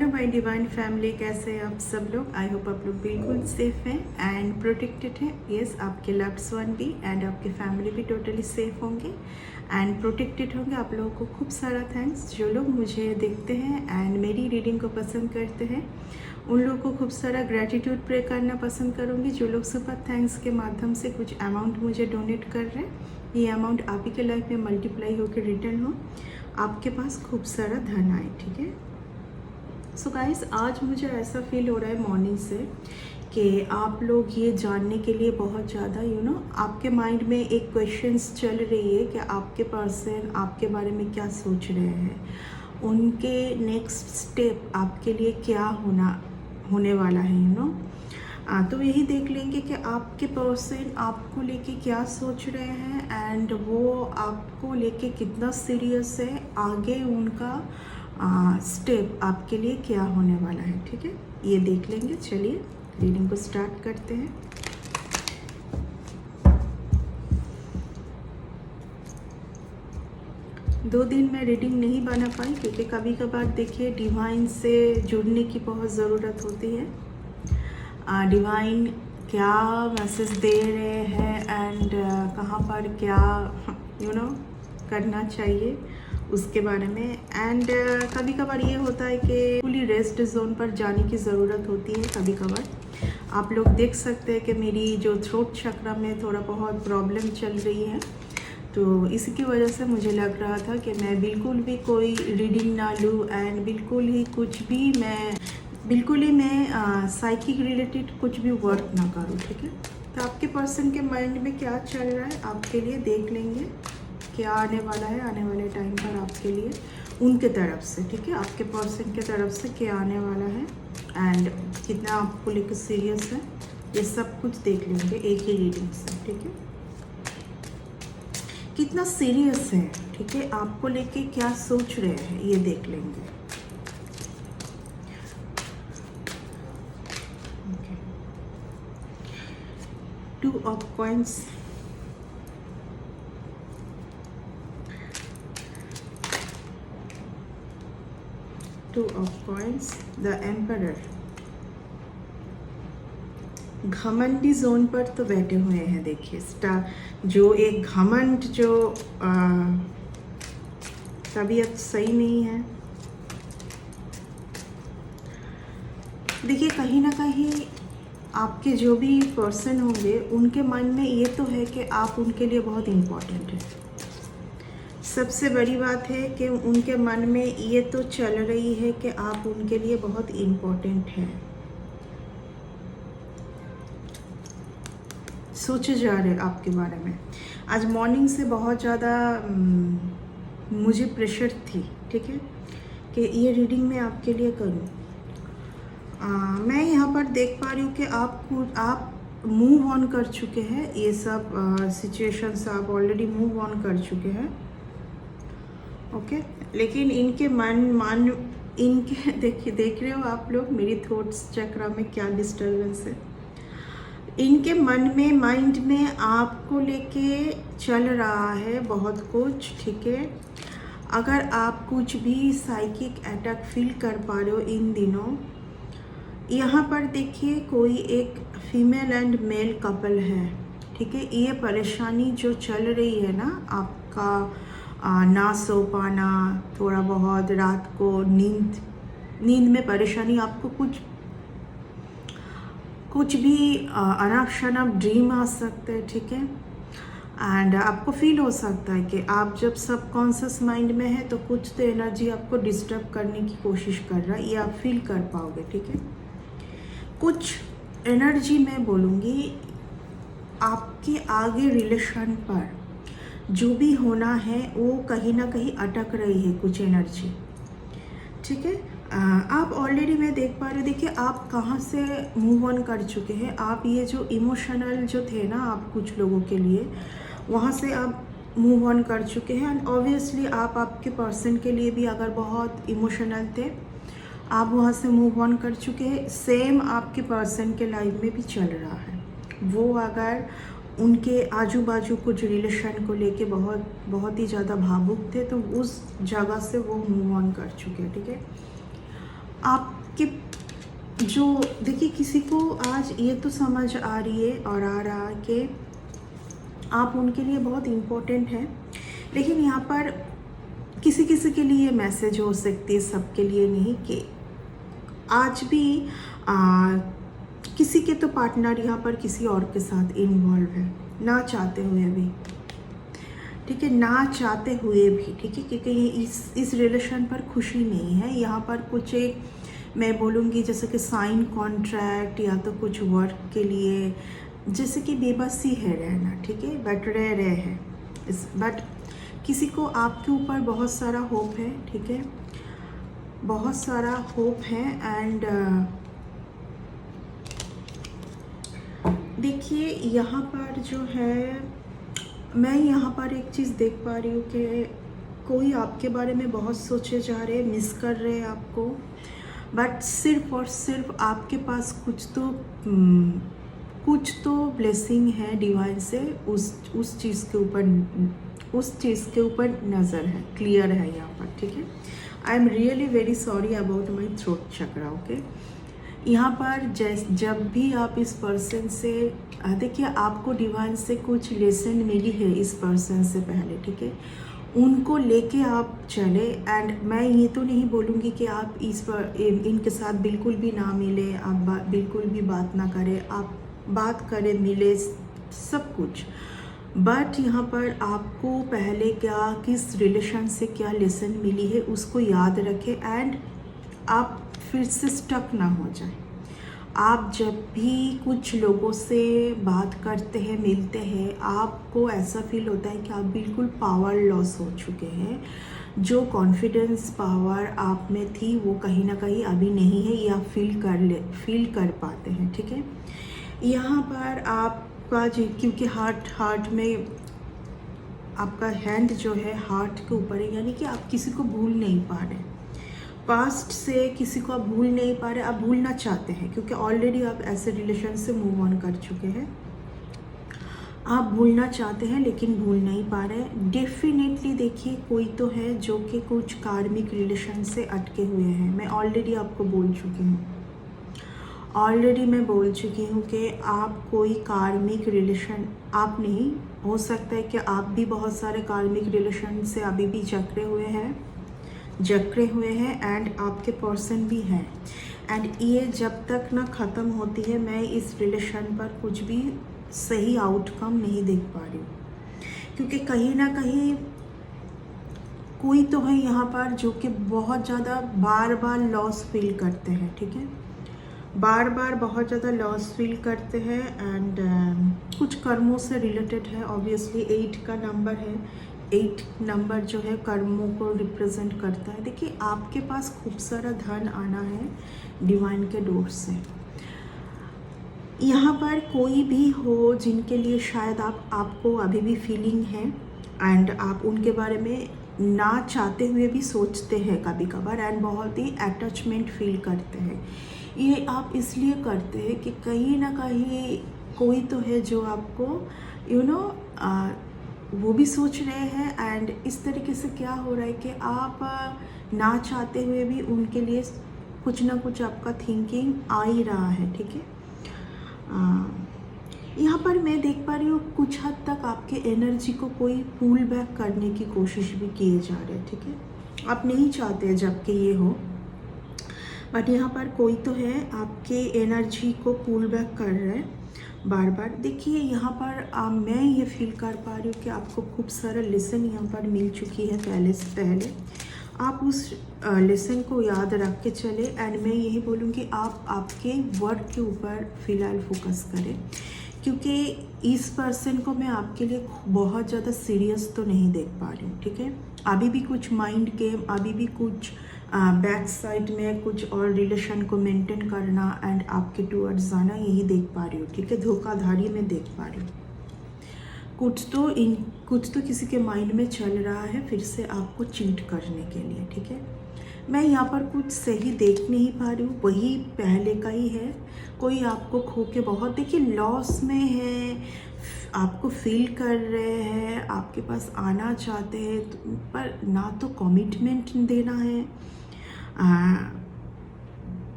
Hello my divine family, कैसे हैं आप सब लोग। आई होप आप लोग बिल्कुल सेफ हैं एंड प्रोटेक्टेड हैं। यस, आपके लव्ड वन भी एंड आपके फैमिली भी टोटली सेफ होंगे एंड प्रोटेक्टेड होंगे। आप लोगों को खूब सारा थैंक्स। जो लोग मुझे देखते हैं एंड मेरी रीडिंग को पसंद करते हैं उन लोगों को खूब सारा ग्रैटिट्यूड प्रे करना पसंद करूँगी। जो लोग सुपर थैंक्स के माध्यम से कुछ अमाउंट मुझे डोनेट कर रहे हैं, ये अमाउंट आप ही के लाइफ में मल्टीप्लाई होकर रिटर्न हो, आपके पास खूब सारा धन आए। ठीक है। सो गाइस, आज मुझे ऐसा फील हो रहा है मॉर्निंग से कि आप लोग ये जानने के लिए बहुत ज़्यादा आपके माइंड में एक क्वेश्चंस चल रही है कि आपके पर्सन आपके बारे में क्या सोच रहे हैं, उनके नेक्स्ट स्टेप आपके लिए क्या होने वाला है। तो यही देख लेंगे कि आपके पर्सन आपको लेके क्या सोच रहे हैं एंड वो आपको लेके कितना सीरियस है, आगे उनका स्टेप आपके लिए क्या होने वाला है। ठीक है, ये देख लेंगे। चलिए रीडिंग को स्टार्ट करते हैं। दो दिन मैं रीडिंग नहीं बना पाई क्योंकि कभी कभार देखिए डिवाइन से जुड़ने की बहुत ज़रूरत होती है। डिवाइन क्या मैसेज दे रहे हैं एंड कहाँ पर क्या करना चाहिए उसके बारे में। एंड कभी कभार ये होता है कि फुली रेस्ट जोन पर जाने की ज़रूरत होती है। कभी कभार आप लोग देख सकते हैं कि मेरी जो थ्रोट चक्र में थोड़ा बहुत प्रॉब्लम चल रही है, तो इसकी वजह से मुझे लग रहा था कि मैं बिल्कुल भी कोई रीडिंग ना लूँ एंड बिल्कुल ही मैं साइकिक रिलेटेड कुछ भी वर्क ना करूँ। ठीक है, तो आपके पर्सन के माइंड में क्या चल रहा है आपके लिए देख लेंगे, क्या आने वाला है आने वाले टाइम पर आपके लिए उनके तरफ से। ठीक है, आपके पर्सन के तरफ से क्या आने वाला है एंड कितना आपको लेकर सीरियस है, ये सब कुछ देख लेंगे एक ही रीडिंग से। ठीक है, कितना सीरियस है, ठीक है, आपको लेके क्या सोच रहे हैं ये देख लेंगे। Two of coins, two of coins, the emperor. घमंडी जोन पर तो बैठे हुए हैं। देखिए स्टार जो एक घमंड जो तबीयत सही नहीं है। देखिए कहीं ना कहीं आपके जो भी पर्सन होंगे उनके मन में ये तो है कि आप उनके लिए बहुत इम्पोर्टेंट है। सबसे बड़ी बात है कि उनके मन में ये तो चल रही है कि आप उनके लिए बहुत इम्पोर्टेंट हैं। सोचे जा रहे आपके बारे में। आज मॉर्निंग से बहुत ज़्यादा मुझे प्रेशर थी, ठीक है, कि ये रीडिंग मैं आपके लिए करूं। मैं यहाँ पर देख पा रही हूँ कि आप मूव ऑन कर चुके हैं। ये सब सिचुएशंस आप ऑलरेडी मूव ऑन कर चुके हैं। ओके, लेकिन इनके इनके देख रहे हो आप लोग मेरी थॉट्स चक्र में क्या डिस्टर्बेंस है। इनके मन में माइंड में आपको लेके चल रहा है बहुत कुछ। ठीक है, अगर आप कुछ भी साइकिक अटैक फील कर पा रहे हो इन दिनों, यहाँ पर देखिए कोई एक फीमेल एंड मेल कपल है। ठीक है, ये परेशानी जो चल रही है ना, आपका ना सो पाना, थोड़ा बहुत रात को नींद में परेशानी, आपको कुछ भी अनाप शनाप ड्रीम आ सकते हैं। ठीक है, एंड आपको फील हो सकता है कि आप जब सबकॉन्शियस माइंड में है तो कुछ तो एनर्जी आपको डिस्टर्ब करने की कोशिश कर रहा है, ये आप फील कर पाओगे। ठीक है, कुछ एनर्जी मैं बोलूँगी आपके आगे रिलेशन पर जो भी होना है वो कहीं ना कहीं अटक रही है कुछ एनर्जी। ठीक है, आप ऑलरेडी मैं देख पा रही हूँ। देखिए आप कहाँ से मूव ऑन कर चुके हैं। आप ये जो इमोशनल जो थे ना, आप कुछ लोगों के लिए वहाँ से आप मूव ऑन कर चुके हैं एंड ऑब्वियसली आप आपके पर्सन के लिए भी अगर बहुत इमोशनल थे, आप वहाँ से मूव ऑन कर चुके हैं। सेम आपके पर्सन के लाइफ में भी चल रहा है। वो अगर उनके आजू बाजू कुछ रिलेशन को लेके बहुत ही ज़्यादा भावुक थे तो उस जगह से वो मूव ऑन कर चुके हैं। ठीक है, आपके जो देखिए, किसी को आज ये तो समझ आ रही है और आ रहा है कि आप उनके लिए बहुत इम्पोर्टेंट हैं, लेकिन यहाँ पर किसी किसी के लिए मैसेज हो सकती है, सबके लिए नहीं, कि आज भी किसी के तो पार्टनर यहाँ पर किसी और के साथ इन्वॉल्व है, ना चाहते हुए भी, ठीक है, ना चाहते हुए भी, ठीक है, क्योंकि ये इस रिलेशन पर खुशी नहीं है। यहाँ पर कुछ एक मैं बोलूँगी जैसे कि साइन कॉन्ट्रैक्ट या तो कुछ वर्क के लिए, जैसे कि बेबसी है रहना, ठीक है, बट रह रहे हैं बट किसी को आपके ऊपर बहुत सारा होप है, ठीक है, बहुत सारा होप है। एंड देखिए यहाँ पर जो है, मैं यहाँ पर एक चीज़ देख पा रही हूँ कि कोई आपके बारे में बहुत सोचे जा रहे हैं, मिस कर रहे हैं आपको, बट सिर्फ और सिर्फ आपके पास कुछ तो ब्लेसिंग है डिवाइन से, उस चीज़ के ऊपर नज़र है, क्लियर है यहाँ पर, ठीक है। I am really very sorry about my throat chakra, okay. यहाँ पर जब भी आप इस पर्सन से देखिए, आपको डिवाइन से कुछ लेसन मिली है इस पर्सन से पहले, ठीक है, उनको लेके आप चले। एंड मैं ये तो नहीं बोलूँगी कि आप इनके साथ बिल्कुल भी ना मिले, आप बिल्कुल भी बात ना करें, आप बात करें, मिले, सब कुछ, बट यहाँ पर आपको पहले किस रिलेशन से क्या लेसन मिली है उसको याद रखें, एंड आप फिर से स्टक ना हो जाए। आप जब भी कुछ लोगों से बात करते हैं, मिलते हैं, आपको ऐसा फील होता है कि आप बिल्कुल पावर लॉस हो चुके हैं, जो कॉन्फिडेंस पावर आप में थी वो कहीं ना कहीं अभी नहीं है, या फील कर पाते हैं, ठीक है। यहाँ पर आपका क्योंकि हार्ट में आपका हैंड जो है हार्ट के ऊपर है, यानी कि आप किसी को भूल नहीं पा रहे, पास्ट से किसी को आप भूल नहीं पा रहे, आप भूलना चाहते हैं, क्योंकि ऑलरेडी आप ऐसे रिलेशन से मूव ऑन कर चुके हैं, आप भूलना चाहते हैं लेकिन भूल नहीं पा रहे। डेफिनेटली देखिए, कोई तो है जो कि कुछ कार्मिक रिलेशन से अटके हुए हैं। मैं ऑलरेडी आपको बोल चुकी हूँ कि आप कोई कार्मिक रिलेशन, आप नहीं, हो सकता है कि आप भी बहुत सारे कार्मिक रिलेशन से अभी भी जकड़े हुए हैं एंड आपके पर्सन भी हैं। एंड ये जब तक ना ख़त्म होती है, मैं इस रिलेशन पर कुछ भी सही आउटकम नहीं देख पा रही हूँ, क्योंकि कहीं ना कहीं कोई तो है यहाँ पर जो कि बहुत ज़्यादा बार लॉस फील करते हैं, ठीक है, बार बहुत ज़्यादा लॉस फील करते हैं। एंड कुछ कर्मों से रिलेटेड है, ऑब्वियसली 8 का नंबर है, 8 नंबर जो है कर्मों को रिप्रेजेंट करता है। देखिए, आपके पास खूब सारा धन आना है डिवाइन के डोर से। यहाँ पर कोई भी हो जिनके लिए शायद आपको अभी भी फीलिंग है, एंड आप उनके बारे में ना चाहते हुए भी सोचते हैं कभी कभार, एंड बहुत ही अटैचमेंट फील करते हैं। ये आप इसलिए करते हैं कि कहीं ना कहीं कोई तो है जो आपको वो भी सोच रहे हैं, एंड इस तरीके से क्या हो रहा है कि आप ना चाहते हुए भी उनके लिए कुछ ना कुछ आपका थिंकिंग आ ही रहा है, ठीक है। यहाँ पर मैं देख पा रही हूँ कुछ हद तक आपके एनर्जी को कोई पुल बैक करने की कोशिश भी किए जा रहे हैं, ठीक है, आप नहीं चाहते जबकि ये हो, बट यहाँ पर कोई तो है आपके एनर्जी को पुल बैक कर रहे हैं बार। देखिए, यहाँ पर मैं ये फील कर पा रही हूँ कि आपको खूब सारा लेसन यहाँ पर मिल चुकी है पहले से पहले, आप उस लेसन को याद रख के चले। एंड मैं यही बोलूँगी, आप आपके वर्क के ऊपर फ़िलहाल फोकस करें, क्योंकि इस पर्सन को मैं आपके लिए बहुत ज़्यादा सीरियस तो नहीं देख पा रही हूँ, ठीक है। अभी भी कुछ माइंड गेम, अभी भी कुछ बैक साइड में कुछ और रिलेशन को मेंटेन करना एंड आपके टूवर्ड्स जाना, यही देख पा रही हूँ, ठीक है। धोखाधड़ी में देख पा रही हूँ, कुछ तो किसी के माइंड में चल रहा है फिर से आपको चीट करने के लिए, ठीक है। मैं यहाँ पर कुछ सही देख नहीं पा रही हूँ, वही पहले का ही है। कोई आपको खो के बहुत, देखिए, लॉस में है, आपको फील कर रहे हैं, आपके पास आना चाहते हैं, पर ना तो कमिटमेंट देना है,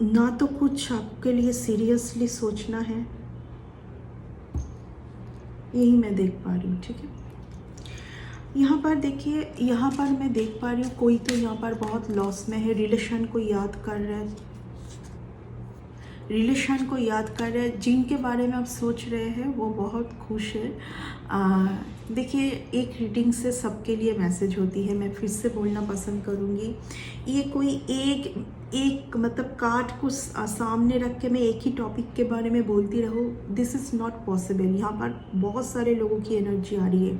ना तो कुछ आपके लिए सीरियसली सोचना है, यही मैं देख पा रही हूँ, ठीक है। यहाँ पर देखिए, यहाँ पर मैं देख पा रही हूँ कोई तो यहाँ पर बहुत लॉस में है, रिलेशन को याद कर रहा है, रिलेशन को याद कर रहे हैं, जिनके बारे में आप सोच रहे हैं वो बहुत खुश है। देखिए, एक रीडिंग से सबके लिए मैसेज होती है, मैं फिर से बोलना पसंद करूँगी। ये कोई एक मतलब कार्ड को सामने रख के मैं एक ही टॉपिक के बारे में बोलती रहूँ, दिस इज़ नॉट पॉसिबल। यहाँ पर बहुत सारे लोगों की एनर्जी आ रही है।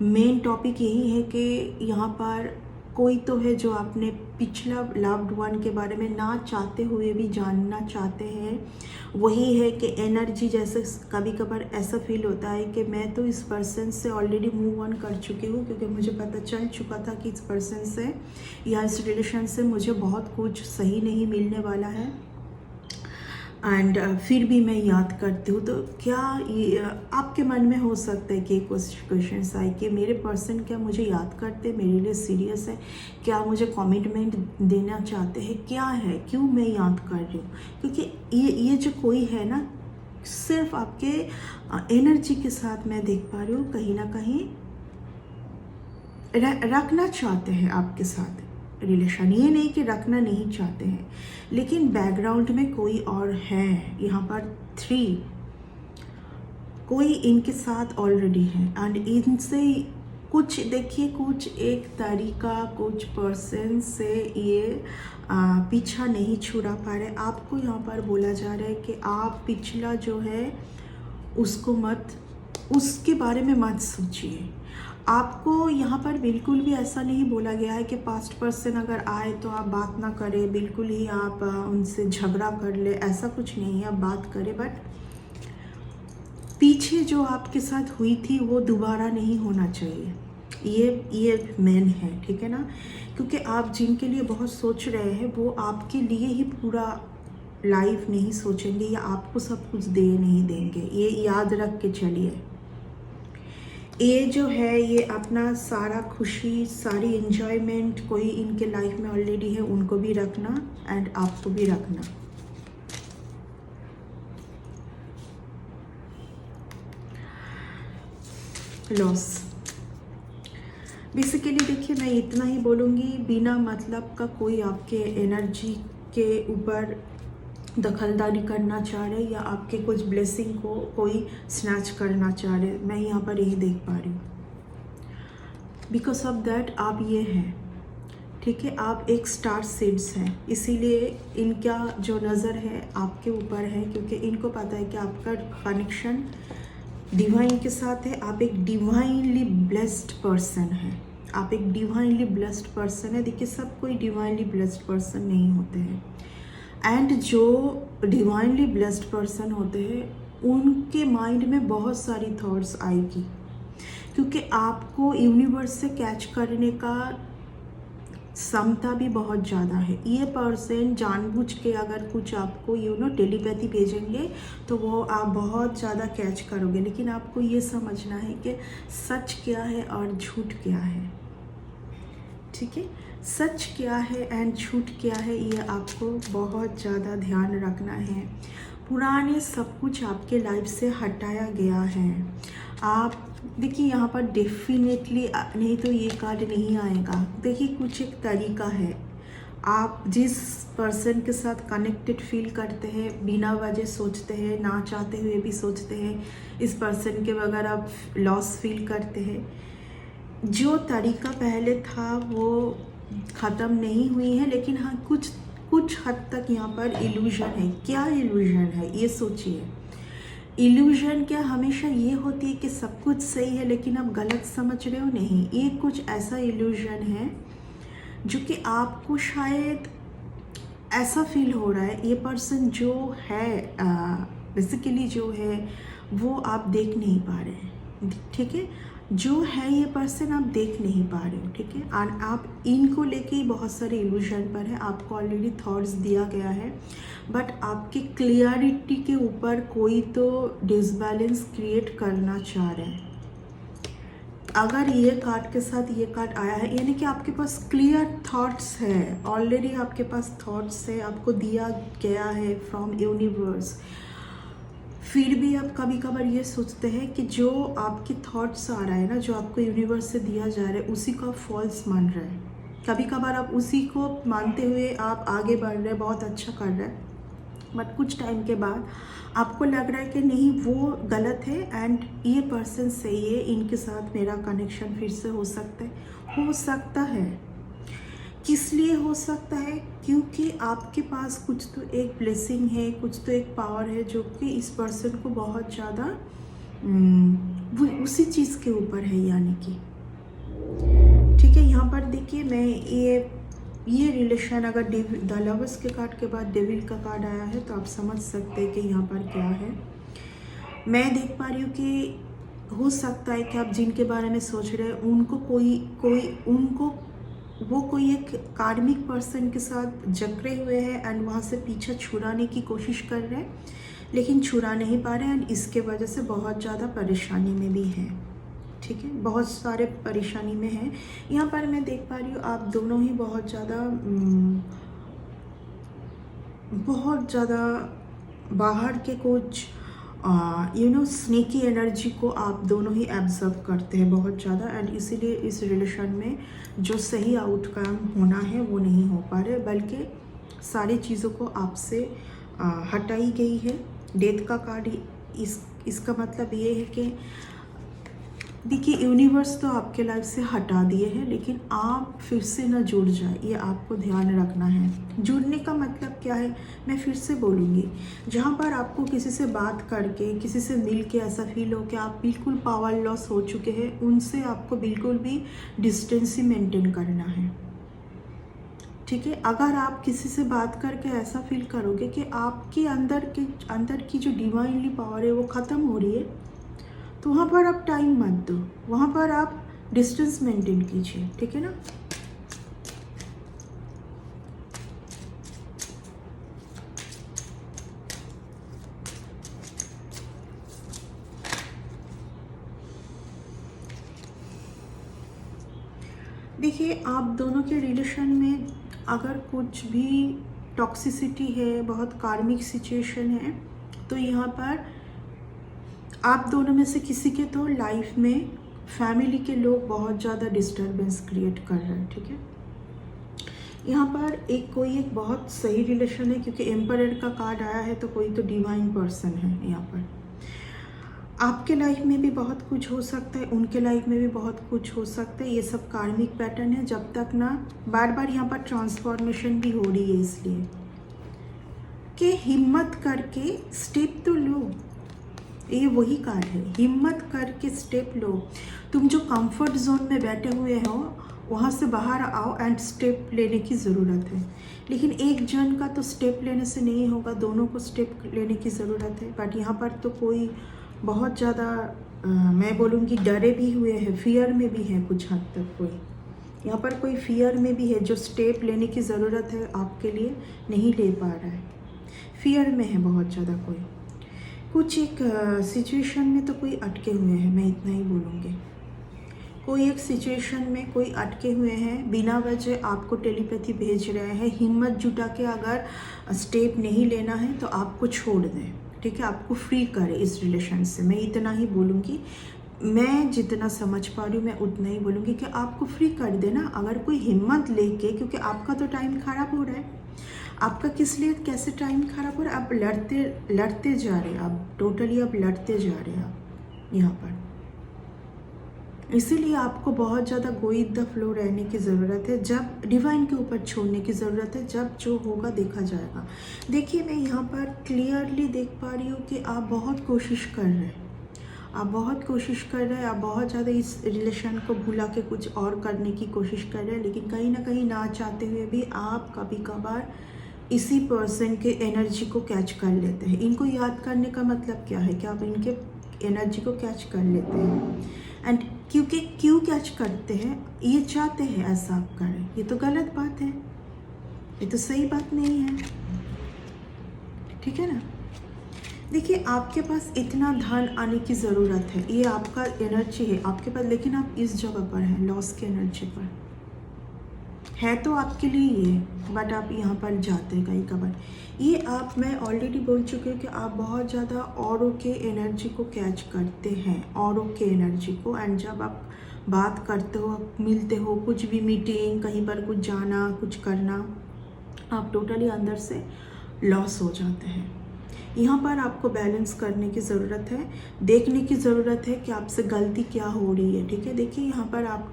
मेन टॉपिक यही है कि यहाँ पर कोई तो है जो आपने पिछला लव्ड वन के बारे में ना चाहते हुए भी जानना चाहते हैं। वही है कि एनर्जी, जैसे कभी कभार ऐसा फील होता है कि मैं तो इस पर्सन से ऑलरेडी मूव ऑन कर चुकी हूँ, क्योंकि मुझे पता चल चुका था कि इस पर्सन से या इस रिलेशन से मुझे बहुत कुछ सही नहीं मिलने वाला है, एंड फिर भी मैं याद करती हूँ। तो क्या आपके मन में हो सकता है कि क्वेश्चन आए कि मेरे पर्सन क्या मुझे याद करते, मेरे लिए सीरियस है, क्या मुझे कमिटमेंट देना चाहते हैं, क्या है, क्यों मैं याद कर रही हूँ? क्योंकि ये जो कोई है ना, सिर्फ आपके एनर्जी के साथ मैं देख पा रही हूँ कहीं ना कहीं रखना चाहते हैं आपके साथ रिलेशन। ये नहीं कि रखना नहीं चाहते हैं, लेकिन बैकग्राउंड में कोई और है। यहाँ पर 3 कोई इनके साथ ऑलरेडी है, एंड इनसे कुछ देखिए, कुछ एक तरीका, कुछ पर्सन से ये पीछा नहीं छुड़ा पा रहे। आपको यहाँ पर बोला जा रहा है कि आप पिछला जो है उसको मत, उसके बारे में मत सोचिए। आपको यहाँ पर बिल्कुल भी ऐसा नहीं बोला गया है कि पास्ट पर्सन अगर आए तो आप बात ना करें, बिल्कुल ही आप उनसे झगड़ा कर ले, ऐसा कुछ नहीं है। आप बात करें, बट पीछे जो आपके साथ हुई थी वो दोबारा नहीं होना चाहिए। ये मेन है, ठीक है ना। क्योंकि आप जिनके लिए बहुत सोच रहे हैं वो आपके लिए ही पूरा लाइफ नहीं सोचेंगे या आपको सब कुछ दे नहीं देंगे, ये याद रख के चलिए। ये जो है ये अपना सारा खुशी, सारी एंजॉयमेंट कोई इनके लाइफ में ऑलरेडी है, उनको भी रखना एंड आपको भी रखना। लॉस, बेसिकली देखिए, मैं इतना ही बोलूँगी, बिना मतलब का कोई आपके एनर्जी के ऊपर दखलदारी करना चाह रहे या आपके कुछ ब्लेसिंग को कोई स्नैच करना चाह रहे, मैं यहाँ पर यही देख पा रही हूँ। बिकॉज ऑफ दैट आप ये हैं, ठीक है, आप एक स्टार सीड्स हैं, इसीलिए इनका जो नज़र है आपके ऊपर है, क्योंकि इनको पता है कि आपका कनेक्शन डिवाइन के साथ है। आप एक डिवाइनली ब्लेस्ड पर्सन है, आप एक डिवाइनली ब्लेस्ड पर्सन है। देखिए, सब कोई डिवाइनली ब्लेस्ड पर्सन नहीं होते हैं, एंड जो डिवाइनली ब्लेस्ड पर्सन होते हैं उनके माइंड में बहुत सारी थॉट्स आएगी, क्योंकि आपको यूनिवर्स से कैच करने का क्षमता भी बहुत ज़्यादा है। ये पर्सन जानबूझ के अगर कुछ आपको टेलीपैथी भेजेंगे तो वो आप बहुत ज़्यादा कैच करोगे, लेकिन आपको ये समझना है कि सच क्या है और झूठ क्या है, ठीक है। सच क्या है एंड झूठ क्या है, ये आपको बहुत ज़्यादा ध्यान रखना है। पुराने सब कुछ आपके लाइफ से हटाया गया है। आप देखिए, यहाँ पर डेफिनेटली नहीं तो ये कार्ड नहीं आएगा। देखिए, कुछ एक तरीका है, आप जिस पर्सन के साथ कनेक्टेड फील करते हैं, बिना वजह सोचते हैं, ना चाहते हुए भी सोचते हैं, इस पर्सन के बगैर आप लॉस फील करते हैं। जो तरीका पहले था वो ख़त्म नहीं हुई है, लेकिन हाँ कुछ हद तक यहाँ पर इल्यूजन है। क्या इल्यूजन है ये सोचिए। इल्यूजन क्या हमेशा ये होती है कि सब कुछ सही है लेकिन आप गलत समझ रहे हो? नहीं, ये कुछ ऐसा इल्यूजन है जो कि आपको शायद ऐसा फील हो रहा है ये पर्सन जो है बेसिकली जो है वो आप देख नहीं पा रहे हैं, ठीक है। जो है ये पर्सन आप देख नहीं पा रहे हो, ठीक है। और आप इनको लेके ही बहुत सारे इल्यूजन पर है, आपको ऑलरेडी थॉट्स दिया गया है, बट आपकी क्लियरिटी के ऊपर कोई तो डिसबैलेंस क्रिएट करना चाह रहे हैं। अगर ये कार्ड के साथ ये कार्ड आया है, यानी कि आपके पास क्लियर थॉट्स है, ऑलरेडी आपके पास थॉट्स है, आपको दिया गया है फ्रॉम यूनिवर्स। फिर भी आप कभी कभार ये सोचते हैं कि जो आपकी थॉट्स आ रहा है ना, जो आपको यूनिवर्स से दिया जा रहा है, उसी को आप फॉल्स मान रहे हैं। कभी कभार आप उसी को मानते हुए आप आगे बढ़ रहे हैं, बहुत अच्छा कर रहे हैं, बट कुछ टाइम के बाद आपको लग रहा है कि नहीं, वो गलत है एंड ये पर्सन सही है, इनके साथ मेरा कनेक्शन फिर से हो सकता है। हो सकता है, किस लिए हो सकता है? क्योंकि आपके पास कुछ तो एक ब्लेसिंग है, कुछ तो एक पावर है जो कि इस पर्सन को बहुत ज़्यादा वो उसी चीज़ के ऊपर है, यानी कि ठीक है। यहाँ पर देखिए, मैं ये रिलेशन, अगर द लवर्स के कार्ड के बाद डेविल का कार्ड आया है तो आप समझ सकते हैं कि यहाँ पर क्या है। मैं देख पा रही हूँ कि हो सकता है कि आप जिनके बारे में सोच रहे हैं उनको वो कोई एक कार्मिक पर्सन के साथ जकड़े हुए हैं एंड वहाँ से पीछा छुड़ाने की कोशिश कर रहे हैं, लेकिन छुड़ा नहीं पा रहे हैं एंड इसके वजह से बहुत ज़्यादा परेशानी में भी है। ठीक है, बहुत सारे परेशानी में है। यहाँ पर मैं देख पा रही हूँ आप दोनों ही बहुत ज़्यादा बाहर के कुछ स्नेकी एनर्जी को आप दोनों ही एब्जर्व करते हैं बहुत ज़्यादा, एंड इसीलिए इस रिलेशन में जो सही आउटकम होना है वो नहीं हो पा रहे, बल्कि सारी चीज़ों को आपसे हटाई गई है। डेथ का कार्ड इसका मतलब ये है कि देखिए, यूनिवर्स तो आपके लाइफ से हटा दिए हैं, लेकिन आप फिर से ना जुड़ जाए, ये आपको ध्यान रखना है। जुड़ने का मतलब क्या है, मैं फिर से बोलूँगी, जहाँ पर आपको किसी से बात करके, किसी से मिल के ऐसा फील हो कि आप बिल्कुल पावर लॉस हो चुके हैं, उनसे आपको बिल्कुल भी डिस्टेंस ही मेंटेन करना है। ठीक है, अगर आप किसी से बात करके ऐसा फील करोगे कि आपके अंदर की जो डिवाइनली पावर है वो ख़त्म हो रही है, तो वहाँ पर आप टाइम मत दो, वहाँ पर आप डिस्टेंस मेंटेन कीजिए। ठीक है ना। देखिए, आप दोनों के रिलेशन में अगर कुछ भी टॉक्सिसिटी है, बहुत कार्मिक सिचुएशन है, तो यहाँ पर आप दोनों में से किसी के तो लाइफ में फैमिली के लोग बहुत ज़्यादा डिस्टर्बेंस क्रिएट कर रहे हैं। ठीक है, यहाँ पर कोई एक बहुत सही रिलेशन है, क्योंकि एम्परर का कार्ड आया है, तो कोई तो डिवाइन पर्सन है। यहाँ पर आपके लाइफ में भी बहुत कुछ हो सकता है, उनके लाइफ में भी बहुत कुछ हो सकता है। ये सब कार्मिक पैटर्न है, जब तक ना बार बार यहाँ पर ट्रांसफॉर्मेशन भी हो रही है, इसलिए कि हिम्मत करके स्टेप तो लो। ये वही कार्ड है, हिम्मत करके स्टेप लो। तुम जो कंफर्ट जोन में बैठे हुए हो वहाँ से बाहर आओ एंड स्टेप लेने की ज़रूरत है। लेकिन एक जन का तो स्टेप लेने से नहीं होगा, दोनों को स्टेप लेने की ज़रूरत है। बट यहाँ पर तो कोई बहुत ज़्यादा मैं बोलूँगी डरे भी हुए हैं, फियर में भी है कुछ हद तक। कोई यहाँ पर कोई फियर में भी है, जो स्टेप लेने की ज़रूरत है आपके लिए नहीं ले पा रहा है, फियर में है बहुत ज़्यादा। कोई कुछ एक सिचुएशन में तो कोई अटके हुए हैं, मैं इतना ही बोलूँगी। कोई एक सिचुएशन में कोई अटके हुए हैं, बिना वजह आपको टेलीपैथी भेज रहे हैं। हिम्मत जुटा के अगर स्टेप नहीं लेना है तो आपको छोड़ दें। ठीक है, आपको फ्री करें इस रिलेशन से, मैं इतना ही बोलूँगी। मैं जितना समझ पा रही हूँ मैं उतना ही बोलूँगी कि आपको फ्री कर देना। अगर कोई हिम्मत लेके, क्योंकि आपका तो टाइम ख़राब हो रहा है, आपका किस लिए कैसे टाइम ख़राब हो रहा है, आप लड़ते जा रहे हैं, आप टोटली आप लड़ते जा रहे हैं आप यहाँ पर। इसीलिए आपको बहुत ज़्यादा गो विद द फ्लो रहने की ज़रूरत है, जब डिवाइन के ऊपर छोड़ने की ज़रूरत है, जब जो होगा देखा जाएगा। देखिए, मैं यहाँ पर क्लियरली देख पा रही हूँ कि आप बहुत कोशिश कर रहे हैं, आप बहुत ज़्यादा इस रिलेशन को भुला के कुछ और करने की कोशिश कर रहे हैं, लेकिन कहीं ना कहीं ना चाहते हुए भी आप कभी कभार इसी पर्सन के एनर्जी को कैच कर लेते हैं। इनको याद करने का मतलब क्या है कि आप इनके एनर्जी को कैच कर लेते हैं, एंड क्योंकि क्यों कैच करते हैं, ये चाहते हैं ऐसा आप करें। ये तो गलत बात है, ये तो सही बात नहीं है। ठीक है ना। देखिए, आपके पास इतना धन आने की ज़रूरत है, ये आपका एनर्जी है आपके पास, लेकिन आप इस जगह पर हैं, लॉस की एनर्जी पर है, तो आपके लिए ये, बट आप यहाँ पर जाते हैं कहीं कभार। ये आप, मैं ऑलरेडी बोल चुकी हूँ कि आप बहुत ज़्यादा औरों के एनर्जी को कैच करते हैं, औरों के एनर्जी को, एंड जब आप बात करते हो, मिलते हो, कुछ भी मीटिंग, कहीं पर कुछ जाना, कुछ करना, आप टोटली अंदर से लॉस हो जाते हैं। यहाँ पर आपको बैलेंस करने की ज़रूरत है, देखने की ज़रूरत है कि आपसे गलती क्या हो रही है, ठीक है। देखिए, यहाँ पर आप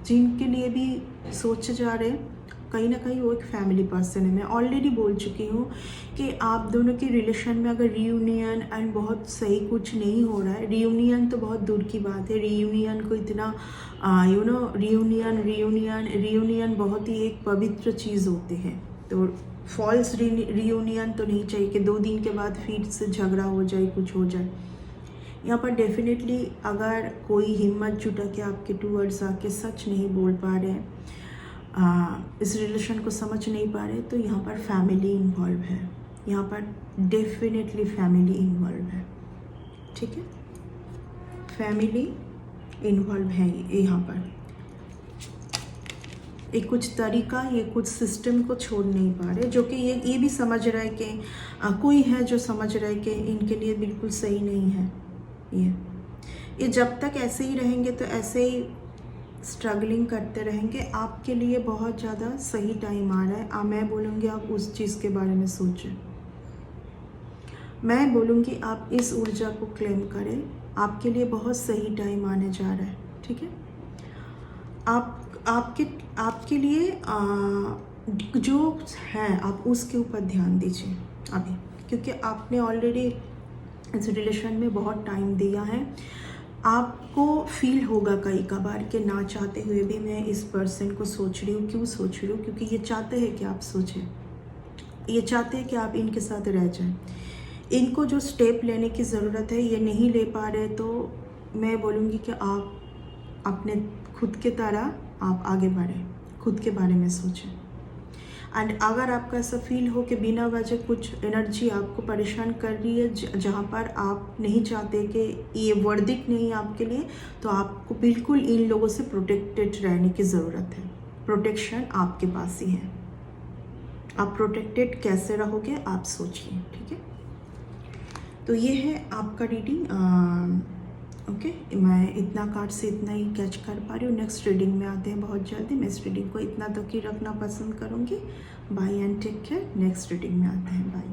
जिनके लिए भी सोच जा रहे हैं, कहीं ना कहीं वो एक फैमिली पर्सन है। मैं ऑलरेडी बोल चुकी हूँ कि आप दोनों के रिलेशन में अगर रीयूनियन एंड बहुत सही कुछ नहीं हो रहा है, रीयूनियन तो बहुत दूर की बात है, रीयूनियन को इतना रीयूनियन बहुत ही एक पवित्र चीज़ होती है। तो फॉल्स रीयूनियन तो नहीं चाहिए कि 2 दिन के बाद फिर से झगड़ा हो जाए, कुछ हो जाए। यहाँ पर डेफिनेटली अगर कोई हिम्मत जुटा के आपके टूवर्ड्स आके सच नहीं बोल पा रहे हैं, इस रिलेशन को समझ नहीं पा रहे, तो यहाँ पर फैमिली इन्वॉल्व है, यहाँ पर डेफिनेटली फैमिली इन्वॉल्व है, ठीक है। फैमिली इन्वॉल्व है यहाँ पर, एक कुछ तरीका, ये कुछ सिस्टम को छोड़ नहीं पा रहे, जो कि ये भी समझ रहा है कि कोई है जो समझ रहा है कि इनके लिए बिल्कुल सही नहीं है। ये जब तक ऐसे ही रहेंगे तो ऐसे ही स्ट्रगलिंग करते रहेंगे। आपके लिए बहुत ज़्यादा सही टाइम आ रहा है। मैं बोलूँगी आप उस चीज़ के बारे में सोचें, मैं बोलूँगी आप इस ऊर्जा को क्लेम करें, आपके लिए बहुत सही टाइम आने जा रहा है, ठीक है। आपके लिए जो है, आप उसके ऊपर ध्यान दीजिए अभी, क्योंकि आपने ऑलरेडी इस रिलेशन में बहुत टाइम दिया है। आपको फील होगा कई कबार कि ना चाहते हुए भी मैं इस पर्सन को सोच रही हूँ। क्यों सोच रही हूँ? क्योंकि ये चाहते हैं कि आप सोचें, ये चाहते हैं कि आप इनके साथ रह जाएं। इनको जो स्टेप लेने की ज़रूरत है ये नहीं ले पा रहे, तो मैं बोलूँगी कि आप अपने खुद के तरह आप आगे बढ़ें, खुद के बारे में सोचें। एंड अगर आपका ऐसा फील हो कि बिना वजह कुछ एनर्जी आपको परेशान कर रही है, जहाँ पर आप नहीं चाहते कि ये वर्थ इट नहीं है आपके लिए, तो आपको बिल्कुल इन लोगों से प्रोटेक्टेड रहने की ज़रूरत है। प्रोटेक्शन आपके पास ही है, आप प्रोटेक्टेड कैसे रहोगे आप सोचिए, ठीक है। तो ये है आपका रीडिंग। ओके, मैं इतना कार्ड से इतना ही कैच कर पा रही हूँ। नेक्स्ट रीडिंग में आते हैं बहुत जल्दी। मैं इस रीडिंग को इतना तक ही रखना पसंद करूँगी। Bye and take care. Next reading में आते हैं, बाय।